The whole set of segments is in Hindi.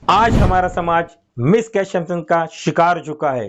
आज हमारा समाज मिसकंसेप्शन का शिकार हो चुका है।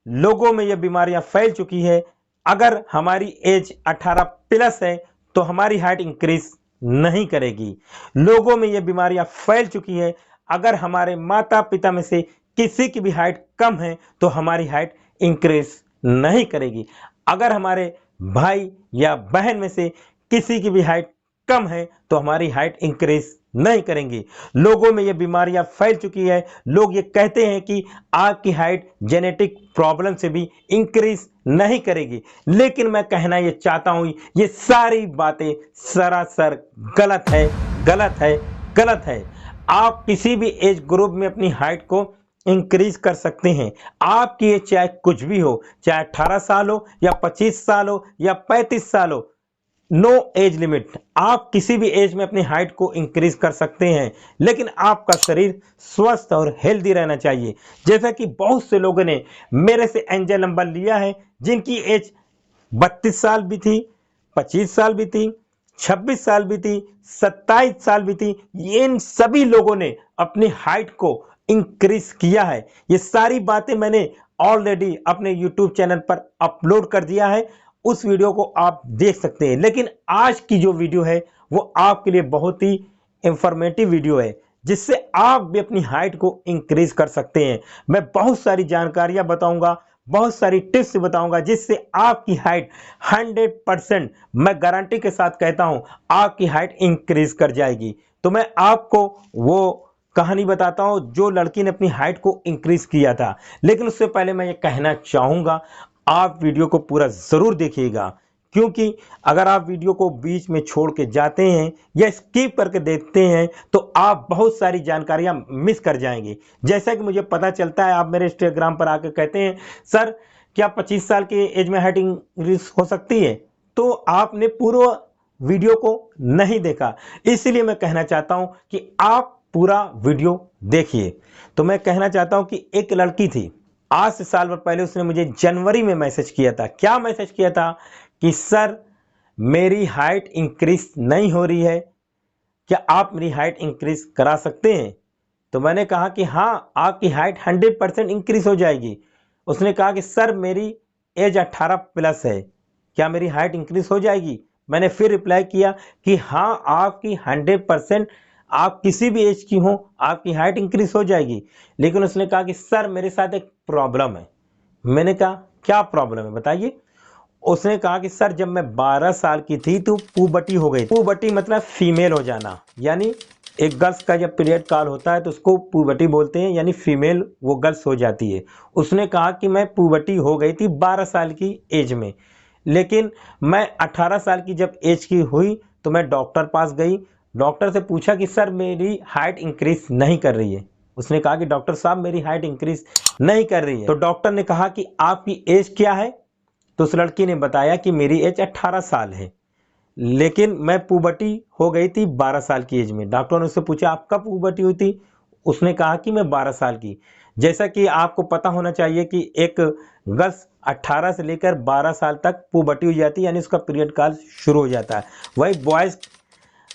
लोगों में यह बीमारियां फैल चुकी है। अगर हमारी एज 18 प्लस है तो हमारी हाइट इंक्रीज नहीं करेगी। लोगों में यह बीमारियां फैल चुकी है। अगर हमारे माता पिता में से किसी की भी हाइट कम है तो हमारी हाइट इंक्रीज नहीं करेगी। अगर हमारे भाई या बहन में से किसी की भी हाइट कम है तो हमारी हाइट इंक्रीज नहीं करेंगी। लोगों में ये बीमारियां फैल चुकी है। लोग ये कहते हैं कि आपकी हाइट जेनेटिक प्रॉब्लम से भी इंक्रीज नहीं करेगी, लेकिन मैं कहना ये चाहता हूं ये सारी बातें सरासर गलत है, गलत है, गलत है। आप किसी भी एज ग्रुप में अपनी हाइट को इंक्रीज कर सकते हैं। आपकी एज चाहे कुछ भी हो, चाहे 18 साल हो या 25 साल हो या 35 साल हो, नो एज लिमिट। आप किसी भी एज में अपनी हाइट को इंक्रीज कर सकते हैं, लेकिन आपका शरीर स्वस्थ और हेल्दी रहना चाहिए। जैसा कि बहुत से लोगों ने मेरे से एंजल नंबर लिया है जिनकी एज 32 साल भी थी, 25 साल भी थी, 26 साल भी थी, 27 साल भी थी। इन सभी लोगों ने अपनी हाइट को इंक्रीज किया है। ये सारी बातें मैंने ऑलरेडी अपने YouTube चैनल पर अपलोड कर दिया है। उस वीडियो को आप देख सकते हैं। लेकिन आज की जो वीडियो है वो आपके लिए बहुत ही इंफॉर्मेटिव वीडियो है, जिससे आप भी अपनी हाइट को इंक्रीज कर सकते हैं। मैं बहुत सारी जानकारियां बताऊंगा, बहुत सारी टिप्स बताऊंगा, जिससे आपकी हाइट 100% मैं गारंटी के साथ कहता हूं आपकी हाइट इंक्रीज कर जाएगी। तो मैं आपको वो कहानी बताता हूं जो लड़की ने अपनी हाइट को इंक्रीज किया था। लेकिन उससे पहले मैं ये कहना चाहूंगा आप वीडियो को पूरा जरूर देखिएगा, क्योंकि अगर आप वीडियो को बीच में छोड़ के जाते हैं या स्किप करके देखते हैं तो आप बहुत सारी जानकारियां मिस कर जाएंगे। जैसा कि मुझे पता चलता है, आप मेरे इंस्टाग्राम पर आकर कहते हैं सर क्या 25 साल के एज में हाइट इंक्रीज हो सकती है, तो आपने पूरा वीडियो को नहीं देखा। इसलिए मैं कहना चाहता हूं कि आप पूरा वीडियो देखिए। तो मैं कहना चाहता हूं कि एक लड़की थी, आज से साल भर पहले उसने मुझे जनवरी में मैसेज किया था। क्या मैसेज किया था कि सर मेरी हाइट इंक्रीज नहीं हो रही है, क्या आप मेरी हाइट इंक्रीज करा सकते हैं। तो मैंने कहा कि हाँ, आपकी हाइट 100% इंक्रीज हो जाएगी। उसने कहा कि सर मेरी एज 18 प्लस है, क्या मेरी हाइट इंक्रीज हो जाएगी। मैंने फिर रिप्लाई किया कि हाँ, आपकी 100%, आप किसी भी एज की हो आपकी हाइट इंक्रीज हो जाएगी। लेकिन उसने कहा कि सर मेरे साथ एक प्रॉब्लम है। मैंने कहा क्या प्रॉब्लम है बताइए। उसने कहा कि सर जब मैं 12 साल की थी तो पुबर्टी हो गई। पुबर्टी मतलब फीमेल हो जाना, यानी एक गर्ल्स का जब पीरियड काल होता है तो उसको पुबर्टी बोलते हैं, यानी फीमेल वो गर्ल्स हो जाती है। उसने कहा कि मैं पुबर्टी हो गई थी 12 साल की एज में, लेकिन मैं 18 साल की जब एज की हुई तो मैं डॉक्टर पास गई। डॉक्टर से पूछा कि सर मेरी हाइट इंक्रीज नहीं कर रही है। उसने कहा कि डॉक्टर साहब मेरी हाइट इंक्रीज नहीं कर रही है। तो डॉक्टर ने कहा कि आपकी एज क्या है। तो उस लड़की ने बताया कि मेरी एज 18 साल है, लेकिन मैं पुबर्टी हो गई थी 12 साल की एज में। डॉक्टर ने उससे पूछा आप कब पुबर्टी हुई थी। उसने कहा कि मैं 12 साल की। जैसा कि आपको पता होना चाहिए कि एक गर्ल्स 18 से लेकर 12 साल तक पुबर्टी हो जाती है, यानी उसका पीरियड काल शुरू हो जाता है। वही बॉयज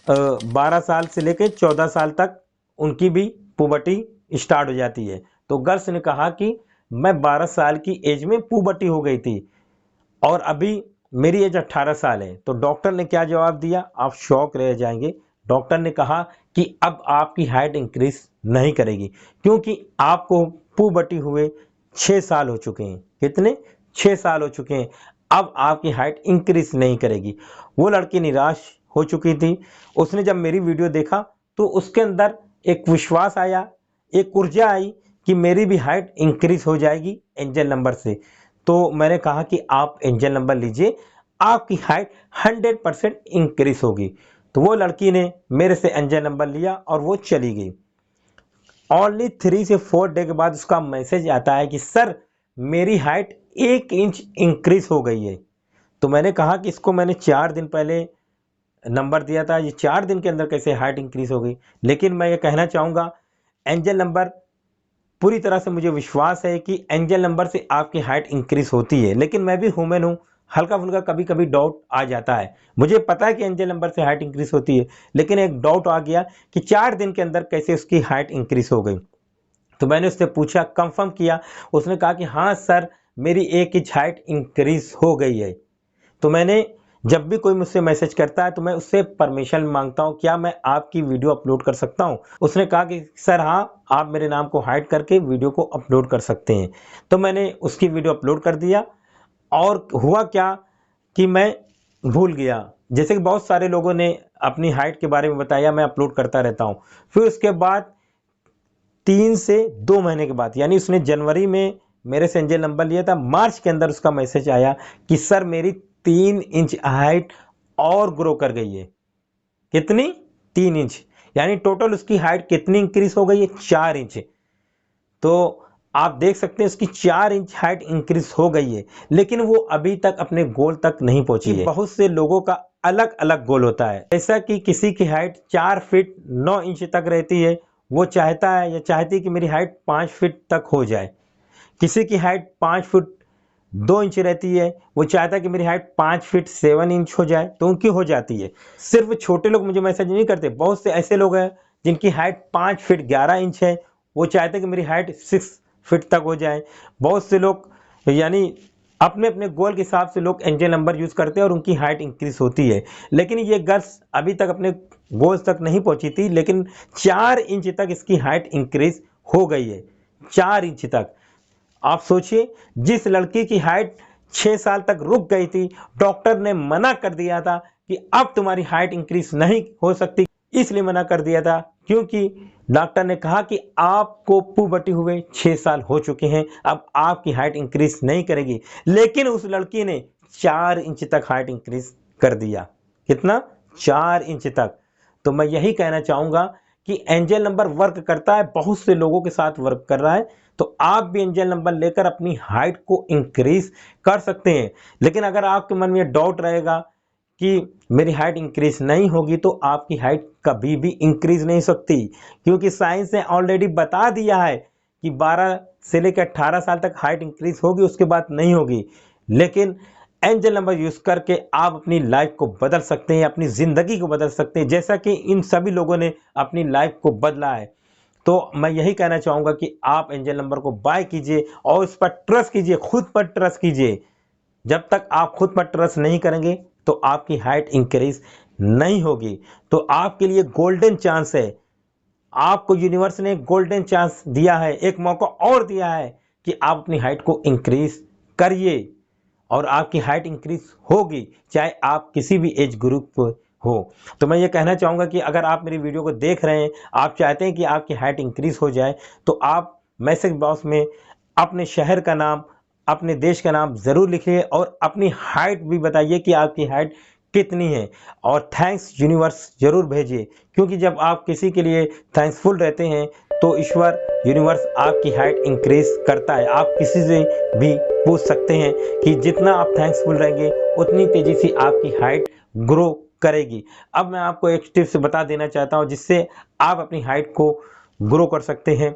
12 साल से लेकर 14 साल तक उनकी भी पुबर्टी स्टार्ट हो जाती है। तो गर्ल्स ने कहा कि मैं 12 साल की एज में पुबर्टी हो गई थी और अभी मेरी एज 18 साल है। तो डॉक्टर ने क्या जवाब दिया, आप शॉक रह जाएंगे। डॉक्टर ने कहा कि अब आपकी हाइट इंक्रीज नहीं करेगी, क्योंकि आपको पुबर्टी हुए 6 साल हो चुके हैं। कितने? 6 साल हो चुके हैं। अब आपकी हाइट इंक्रीज नहीं करेगी। वो लड़की निराश हो चुकी थी। उसने जब मेरी वीडियो देखा तो उसके अंदर एक विश्वास आया, एक ऊर्जा आई कि मेरी भी हाइट इंक्रीज हो जाएगी एंजल नंबर से। तो मैंने कहा कि आप एंजल नंबर लीजिए, आपकी हाइट 100% इंक्रीज होगी। तो वो लड़की ने मेरे से एंजल नंबर लिया और वो चली गई। ओनली 3 से 4 डे के बाद उसका मैसेज आता है कि सर मेरी हाइट 1 इंच इंक्रीज हो गई है। तो मैंने कहा कि इसको मैंने 4 दिन पहले नंबर दिया था, ये 4 दिन के अंदर कैसे हाइट इंक्रीज हो गई। लेकिन मैं ये कहना चाहूँगा, एंजल नंबर पूरी तरह से मुझे विश्वास है कि एंजल नंबर से आपकी हाइट इंक्रीज होती है। लेकिन मैं भी ह्यूमन हूँ, हल्का फुल्का कभी कभी डाउट आ जाता है। मुझे पता है कि एंजल नंबर से हाइट इंक्रीज होती है, लेकिन एक डाउट आ गया कि 4 दिन के अंदर कैसे उसकी हाइट इंक्रीज हो गई। तो मैंने उससे पूछा, कंफर्म किया। उसने कहा कि हाँ सर, मेरी 1 इंच हाइट इंक्रीज हो गई है। तो मैंने, जब भी कोई मुझसे मैसेज करता है तो मैं उससे परमिशन मांगता हूँ, क्या मैं आपकी वीडियो अपलोड कर सकता हूँ। उसने कहा कि सर हाँ, आप मेरे नाम को हाइड करके वीडियो को अपलोड कर सकते हैं। तो मैंने उसकी वीडियो अपलोड कर दिया। और हुआ क्या कि मैं भूल गया। जैसे कि बहुत सारे लोगों ने अपनी हाइट के बारे में बताया, मैं अपलोड करता रहता हूँ। फिर उसके बाद 3 से 2 महीने के बाद, यानी उसने जनवरी में मेरे से एंजल नंबर लिया था, मार्च के अंदर उसका मैसेज आया कि सर मेरी 3 इंच हाइट और ग्रो कर गई है। कितनी? 3 इंच। यानी टोटल उसकी हाइट कितनी इंक्रीज हो गई है? 4 इंच। तो आप देख सकते हैं उसकी 4 इंच हाइट इंक्रीज हो गई है, लेकिन वो अभी तक अपने गोल तक नहीं पहुंची है। बहुत से लोगों का अलग अलग गोल होता है। जैसा कि किसी की हाइट 4 फीट 9 इंच तक रहती है, वो चाहता है या चाहती है कि मेरी हाइट 5 फीट तक हो जाए। किसी की हाइट 5 फुट 2 इंच रहती है, वो चाहता है कि मेरी हाइट 5 फीट 7 इंच हो जाए, तो उनकी हो जाती है। सिर्फ छोटे लोग मुझे मैसेज नहीं करते, बहुत से ऐसे लोग हैं जिनकी हाइट 5 फीट 11 इंच है, वो चाहते हैं कि मेरी हाइट 6 फीट तक हो जाए। बहुत से लोग, यानी अपने अपने गोल के हिसाब से लोग एंजल नंबर यूज करते हैं और उनकी हाइट इंक्रीज होती है। लेकिन ये गर्ल्स अभी तक अपने गोल्स तक नहीं पहुंची थी, लेकिन 4 इंच तक इसकी हाइट इंक्रीज हो गई है। 4 इंच तक। आप सोचिए, जिस लड़की की हाइट 6 साल तक रुक गई थी, डॉक्टर ने मना कर दिया था कि अब तुम्हारी हाइट इंक्रीज नहीं हो सकती। इसलिए मना कर दिया था क्योंकि डॉक्टर ने कहा कि आपको पुबर्टी हुए 6 साल हो चुके हैं, अब आपकी हाइट इंक्रीज नहीं करेगी। लेकिन उस लड़की ने 4 इंच तक हाइट इंक्रीज कर दिया। कितना? 4 इंच तक। तो मैं यही कहना चाहूंगा कि एंजल नंबर वर्क करता है, बहुत से लोगों के साथ वर्क कर रहा है। तो आप भी एंजल नंबर लेकर अपनी हाइट को इंक्रीज कर सकते हैं। लेकिन अगर आपके मन में डाउट रहेगा कि मेरी हाइट इंक्रीज नहीं होगी, तो आपकी हाइट कभी भी इंक्रीज नहीं हो सकती, क्योंकि साइंस ने ऑलरेडी बता दिया है कि 12 से लेकर 18 साल तक हाइट इंक्रीज होगी, उसके बाद नहीं होगी। लेकिन एंजल नंबर यूज करके आप अपनी लाइफ को बदल सकते हैं, अपनी जिंदगी को बदल सकते हैं, जैसा कि इन सभी लोगों ने अपनी लाइफ को बदला है। तो मैं यही कहना चाहूंगा कि आप एंजल नंबर को बाय कीजिए और उस पर ट्रस्ट कीजिए, खुद पर ट्रस्ट कीजिए। जब तक आप खुद पर ट्रस्ट नहीं करेंगे तो आपकी हाइट इंक्रीज नहीं होगी। तो आपके लिए गोल्डन चांस है, आपको यूनिवर्स ने गोल्डन चांस दिया है, एक मौका और दिया है कि आप अपनी हाइट को इंक्रीज करिए और आपकी हाइट इंक्रीज होगी, चाहे आप किसी भी एज ग्रुप हो। तो मैं ये कहना चाहूँगा कि अगर आप मेरी वीडियो को देख रहे हैं, आप चाहते हैं कि आपकी हाइट इंक्रीज हो जाए, तो आप मैसेज बॉक्स में अपने शहर का नाम, अपने देश का नाम ज़रूर लिखिए और अपनी हाइट भी बताइए कि आपकी हाइट कितनी है। और थैंक्स यूनिवर्स ज़रूर भेजिए, क्योंकि जब आप किसी के लिए थैंक्सफुल रहते हैं तो ईश्वर यूनिवर्स आपकी हाइट इंक्रीज करता है। आप किसी से भी पूछ सकते हैं कि जितना आप थैंक्सफुल रहेंगे उतनी तेज़ी से आपकी हाइट ग्रो करेगी। अब मैं आपको एक टिप्स बता देना चाहता हूं जिससे आप अपनी हाइट को ग्रो कर सकते हैं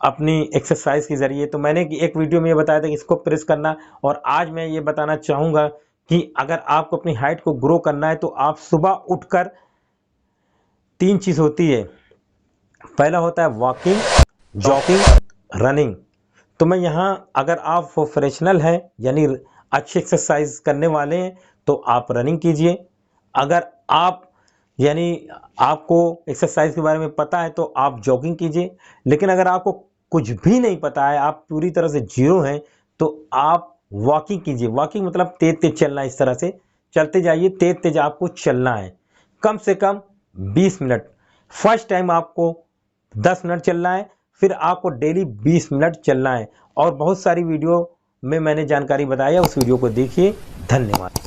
अपनी एक्सरसाइज के जरिए। तो मैंने एक वीडियो में ये बताया था कि इसको प्रेस करना, और आज मैं ये बताना चाहूँगा कि अगर आपको अपनी हाइट को ग्रो करना है तो आप सुबह उठकर 3 चीज़ होती है। पहला होता है वॉकिंग, जॉगिंग, रनिंग। तो मैं यहाँ, अगर आप प्रोफेशनल हैं यानी अच्छी एक्सरसाइज करने वाले हैं तो आप रनिंग कीजिए। अगर आप यानी आपको एक्सरसाइज के बारे में पता है तो आप जॉगिंग कीजिए। लेकिन अगर आपको कुछ भी नहीं पता है, आप पूरी तरह से जीरो हैं, तो आप वॉकिंग कीजिए। वॉकिंग मतलब तेज तेज चलना, इस तरह से चलते जाइए, तेज तेज आपको चलना है, कम से कम 20 मिनट। फर्स्ट टाइम आपको 10 मिनट चलना है, फिर आपको डेली 20 मिनट चलना है। और बहुत सारी वीडियो में मैंने जानकारी बताई है, उस वीडियो को देखिए। धन्यवाद।